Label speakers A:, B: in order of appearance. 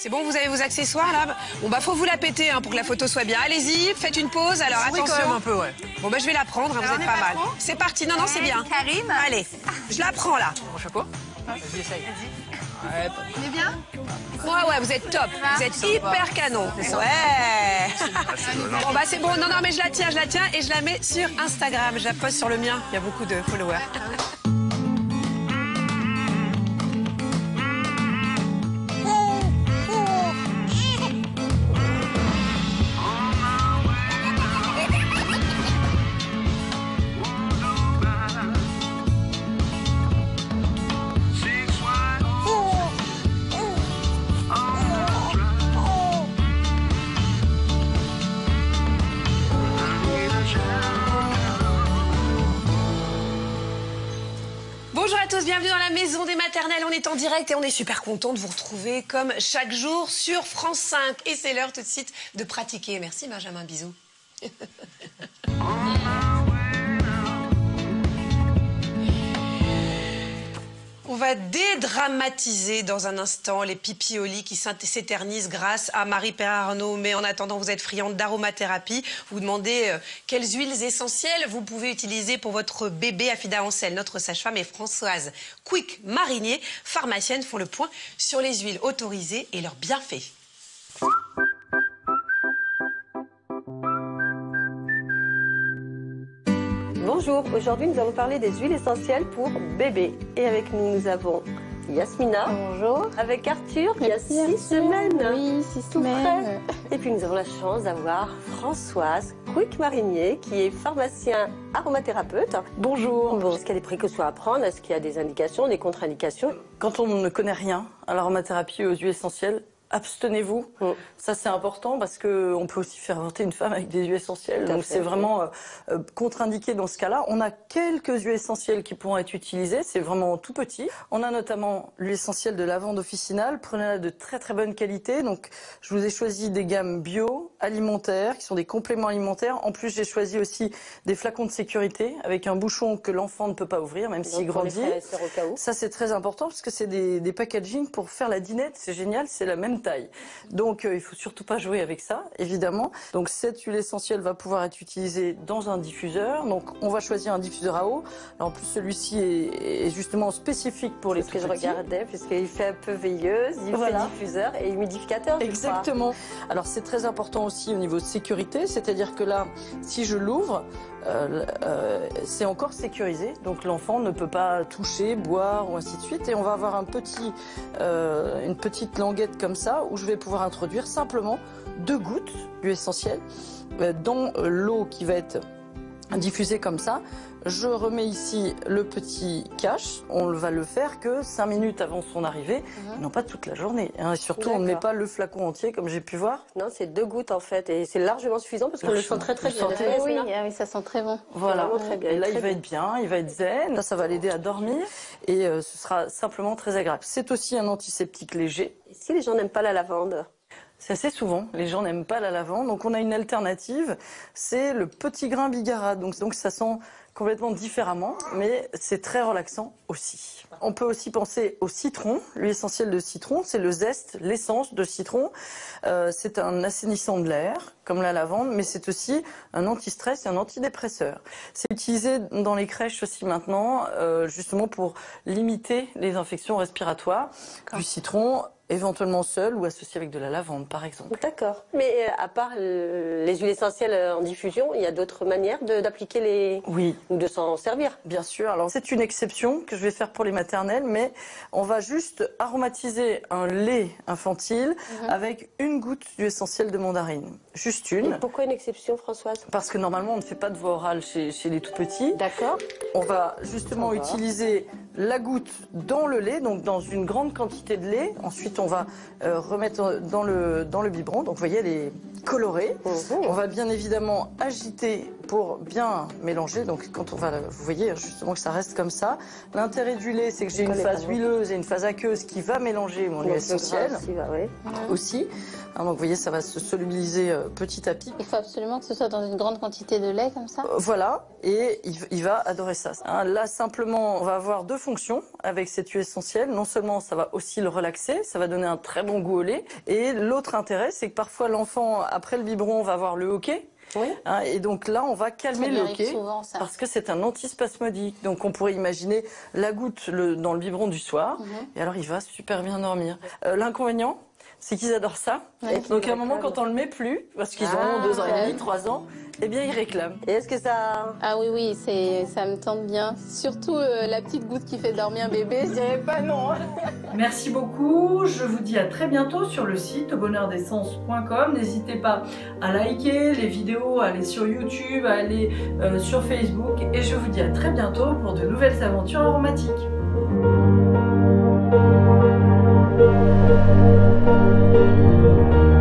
A: C'est bon, vous avez vos accessoires là? Bon bah faut vous la péter hein, pour que la photo soit bien. Allez-y, faites une pause. Alors
B: Oui,
A: attention.
B: quand même un peu, ouais.
A: Bon bah je vais la prendre, hein, vous êtes pas mal. C'est parti, non, c'est bien.
C: Karim.
A: Allez, je la prends là.
B: Mon chapeau. Vas-y, essaye. Ouais,
C: On est bien?
A: Ouais, vous êtes top. Vous êtes hyper canon. Ouais. Bon bah c'est bon, non, mais je la tiens et je la mets sur Instagram. Je la poste sur le mien, il y a beaucoup de followers. Bonjour à tous, bienvenue dans la maison des maternelles. On est en direct et on est super content de vous retrouver comme chaque jour sur France 5. Et c'est l'heure tout de suite de pratiquer. Merci Benjamin, bisous. On va dédramatiser dans un instant les pipis au lit qui s'éternisent grâce à Marie-Pierre Arnaud. Mais en attendant, vous êtes friande d'aromathérapie. Vous demandez quelles huiles essentielles vous pouvez utiliser pour votre bébé. Afida Ancel, notre sage-femme, et Françoise Quick Marinier, pharmacienne, font le point sur les huiles autorisées et leurs bienfaits.
D: Bonjour, aujourd'hui nous allons parler des huiles essentielles pour bébé. Et avec nous, nous avons Yasmina.
E: Bonjour.
D: Avec Arthur, il y a 6 semaines.
E: Oui, 6
D: Tout
E: semaines.
D: frais. Et puis nous avons la chance d'avoir Françoise Quick Marinier, qui est pharmacien aromathérapeute.
F: Bonjour.
D: Bon, est-ce qu'il y a des précautions à prendre? Est-ce qu'il y a des indications, des contre-indications?
F: Quand on ne connaît rien à l'aromathérapie et aux huiles essentielles, abstenez-vous. Ça, c'est important parce qu'on peut aussi faire avorter une femme avec des huiles essentielles. Donc, c'est vraiment contre-indiqué dans ce cas-là. On a quelques huiles essentielles qui pourront être utilisées. C'est vraiment tout petit. On a notamment l'huile essentielle de lavande officinale. Prenez-la de très très bonne qualité. Donc, je vous ai choisi des gammes bio, alimentaires, qui sont des compléments alimentaires. En plus, j'ai choisi aussi des flacons de sécurité avec un bouchon que l'enfant ne peut pas ouvrir, même s'il grandit. Ça, c'est très important parce que c'est des packaging pour faire la dinette. C'est génial, c'est la même taille. Donc, il faut surtout pas jouer avec ça, évidemment. Donc, cette huile essentielle va pouvoir être utilisée dans un diffuseur. Donc, on va choisir un diffuseur à eau. Alors, en plus, celui-ci est justement spécifique pour les tout petits.
D: C'est ce que je regardais, puisqu'il fait un peu veilleuse, il fait diffuseur et humidificateur.
F: Exactement. Alors, c'est très important aussi au niveau de sécurité. C'est-à-dire que là, si je l'ouvre, c'est encore sécurisé. Donc, l'enfant ne peut pas toucher, boire ou ainsi de suite. Et on va avoir une petite languette comme ça où je vais pouvoir introduire simplement 2 gouttes d'huile essentielle dans l'eau qui va être diffusée comme ça. Je remets ici le petit cache. On va le faire que 5 minutes avant son arrivée, non pas toute la journée. Hein. Et surtout, on ne met pas le flacon entier comme j'ai pu voir.
D: Non, c'est 2 gouttes en fait. Et c'est largement suffisant parce qu'on le sent très très bien.
E: Oui, oui, ça sent très bon.
F: Voilà.
D: Très bien.
F: Et là, il va être bien, il va être zen. Ça va l'aider à dormir et ce sera simplement très agréable. C'est aussi un antiseptique léger.
D: Et si les gens n'aiment pas la lavande?
F: C'est assez souvent, les gens n'aiment pas la lavande, donc on a une alternative, c'est le petit grain bigarade. Donc ça sent complètement différemment, mais c'est très relaxant aussi. On peut aussi penser au citron, l'huile essentielle de citron, c'est le zeste, l'essence de citron. C'est un assainissant de l'air, comme la lavande, mais c'est aussi un anti-stress et un antidépresseur. C'est utilisé dans les crèches aussi maintenant, justement pour limiter les infections respiratoires. Du citron, éventuellement seul ou associé avec de la lavande, par exemple.
D: D'accord. Mais à part les huiles essentielles en diffusion, il y a d'autres manières d'appliquer les...
F: Oui.
D: Ou de s'en servir?
F: Bien sûr. Alors, c'est une exception que je vais faire pour les maternelles, mais on va juste aromatiser un lait infantile avec 1 goutte d'huile essentielle de mandarine. Juste une.
D: Et pourquoi une exception, Françoise?
F: Parce que normalement, on ne fait pas de voie orale chez les tout-petits.
D: D'accord.
F: On va justement utiliser la goutte dans le lait, donc dans une grande quantité de lait. Ensuite, on va remettre dans le biberon. Donc, vous voyez, elle est colorée. On va bien évidemment agiter pour bien mélanger. Donc quand on va, vous voyez justement que ça reste comme ça. L'intérêt du lait, c'est que j'ai une phase huileuse et une phase aqueuse qui va mélanger mon huile essentielle aussi. Hein, donc vous voyez, ça va se solubiliser petit à petit.
E: Il faut absolument que ce soit dans une grande quantité de lait comme ça.
F: Voilà, et il va adorer ça. Hein, là, simplement, on va avoir deux fonctions avec cette huile essentielle. Non seulement ça va aussi le relaxer, ça va donner un très bon goût au lait. Et l'autre intérêt, c'est que parfois l'enfant, après le biberon, va avoir le hoquet. Oui. Hein, et donc là, on va calmer le hoquet parce que c'est un antispasmodique. Donc on pourrait imaginer la goutte dans le biberon du soir. Et alors, il va super bien dormir. L'inconvénient, c'est qu'ils adorent ça. Ouais, donc à un moment, quand on le met plus, parce qu'ils ont 2 ans et demi, 3 ans, eh bien ils réclament.
D: Et est-ce que ça...
E: Ah oui, oui, ça me tente bien. Surtout la petite goutte qui fait dormir bébé, je dirais pas non.
F: Merci beaucoup, je vous dis à très bientôt sur le site bonheurdessence.com. N'hésitez pas à liker les vidéos, à aller sur YouTube, à aller sur Facebook. Et je vous dis à très bientôt pour de nouvelles aventures aromatiques. Thank you.